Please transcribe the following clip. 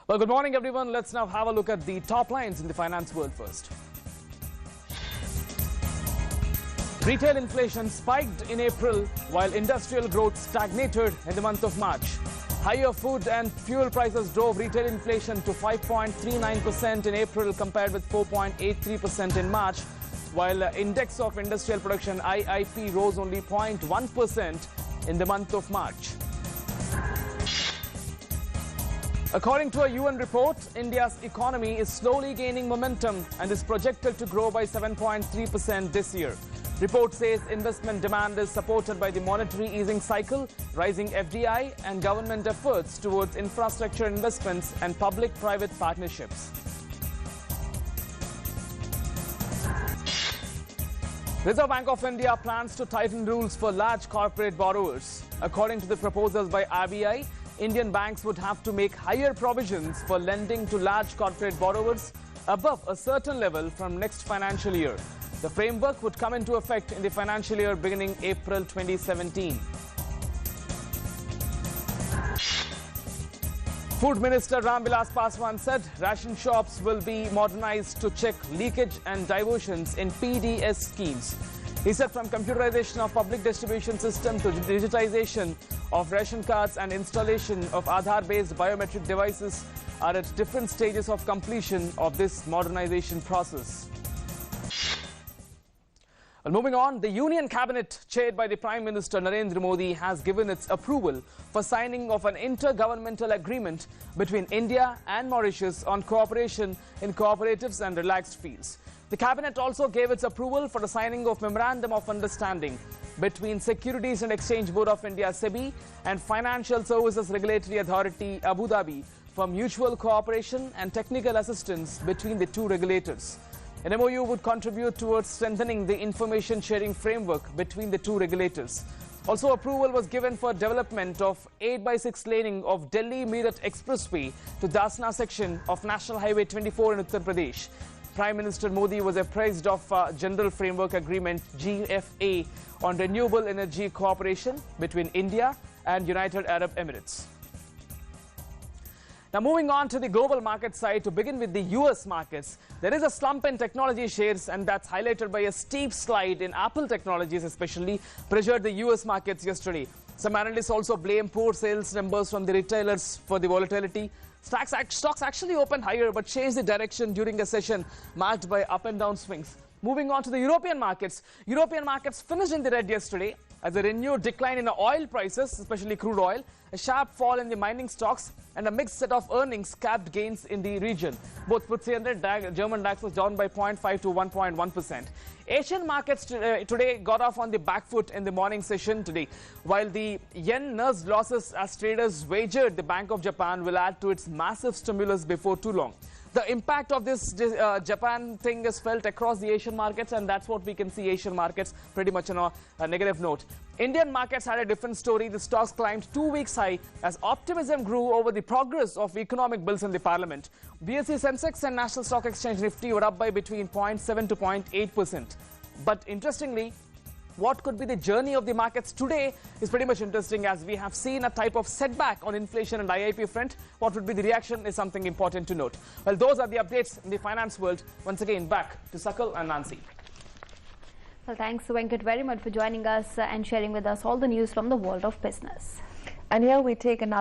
Well, good morning, everyone. Let's now have a look at the top lines in the finance world first. Retail inflation spiked in April, while industrial growth stagnated in the month of March. Higher food and fuel prices drove retail inflation to 5.39% in April compared with 4.83% in March, while Index of Industrial Production (IIP) rose only 0.1% in the month of March. According to a UN report, India's economy is slowly gaining momentum and is projected to grow by 7.3% this year. Report says investment demand is supported by the monetary easing cycle, rising FDI, and government efforts towards infrastructure investments and public-private partnerships. Reserve Bank of India plans to tighten rules for large corporate borrowers. According to the proposals by RBI, Indian banks would have to make higher provisions for lending to large corporate borrowers above a certain level from next financial year. The framework would come into effect in the financial year beginning April 2017. Food Minister Ramvilas Paswan said ration shops will be modernized to check leakage and diversions in PDS schemes. He said from computerization of public distribution system to digitization of ration cards and installation of Aadhaar-based biometric devices are at different stages of completion of this modernization process. Well, moving on, the Union Cabinet, chaired by the Prime Minister Narendra Modi, has given its approval for signing of an intergovernmental agreement between India and Mauritius on cooperation in cooperatives and relaxed fields. The Cabinet also gave its approval for the signing of Memorandum of Understanding between Securities and Exchange Board of India (SEBI) and Financial Services Regulatory Authority Abu Dhabi for mutual cooperation and technical assistance between the two regulators. An MOU would contribute towards strengthening the information sharing framework between the two regulators. Also, approval was given for development of 8x6 laning of Delhi-Meerut Expressway to Dasna section of National Highway 24 in Uttar Pradesh. Prime Minister Modi was apprised of General Framework Agreement (GFA) on renewable energy cooperation between India and United Arab Emirates. Now, moving on to the global market side, to begin with the US markets, there is a slump in technology shares, and that's highlighted by a steep slide in Apple Technologies, especially pressured the US markets yesterday. Some analysts also blame poor sales numbers from the retailers for the volatility. Stocks actually opened higher but changed the direction during a session marked by up and down swings. Moving on to the European markets. European markets finished in the red yesterday as a renewed decline in the oil prices, especially crude oil, a sharp fall in the mining stocks, and a mixed set of earnings capped gains in the region. Both FTSE 100 German DAX was down by 0.5 to 1.1%. Asian markets today got off on the back foot in the morning session today, while the yen nursed losses as traders wagered the Bank of Japan will add to its massive stimulus before too long. The impact of this Japan thing is felt across the Asian markets, and that's what we can see Asian markets pretty much on a negative note. Indian markets had a different story. The stocks climbed 2 weeks high as optimism grew over the progress of economic bills in the parliament. BSE Sensex and National Stock Exchange Nifty were up by between 0.7 to 0.8%. But interestingly, what could be the journey of the markets today is pretty much interesting, as we have seen a type of setback on inflation and IIP front. What would be the reaction is something important to note. Well, those are the updates in the finance world. Once again, back to Sakal and Nancy. Well, thanks, Venkat, very much for joining us and sharing with us all the news from the world of business. And here we take another